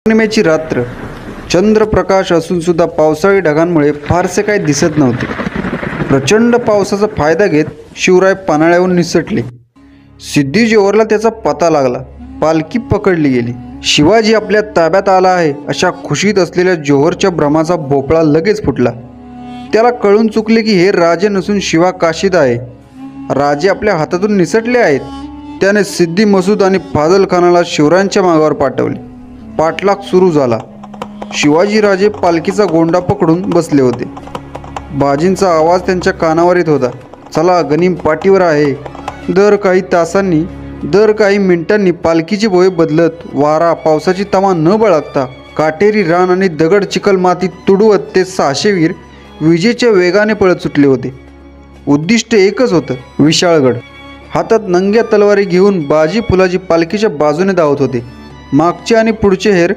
पौर्णिमेची रात्र, चंद्रप्रकाश असून सुद्धा पावसाळी ढगांमुळे फारसे काही दिसत नव्हते। प्रचंड पावसाचा फायदा घेत शिवराय पन्हाळ्याहून निसटले। सिद्धी जोहरला त्याचा पता लागला, पालखी पकडली गेली। शिवाजी आपल्या ताब्यात आला आहे अशा खुशीत असलेल्या जोहरच्या भ्रमाचा भोपळा लगेच फुटला। त्याला कळून चुकले की हे राजे नसून शिवा काशीद आहे। राजे आपल्या हातातून निसटले आहेत। त्याने सिद्दी मसूद आणि फाजल खानाला शिवरायांच्या मागावर पाठवले। पाठलाग सुरू झाला। शिवाजी राजे पालखीचा गोंडा पकडून बसले होते। बाजींचा आवाज त्यांच्या कानावर येत होता, चला गनीम पाठीवर आहे। दर काही तासांनी, दर काही मिनिटांनी पालखीची भोये बदलत, वारा पावसाची तमा न बाळगता काटेरी रान आणि दगड चिखल माती तुडवत ते 600 वीर विजेच्या वेगाने पळत सुटले होते। उद्दिष्ट एकच होतं, विशाळगड। हातात नंग्या तलवारी घेऊन बाजी फुलाजी पालखीच्या बाजूने धावत होते। मागचे आणि पुढचे हेर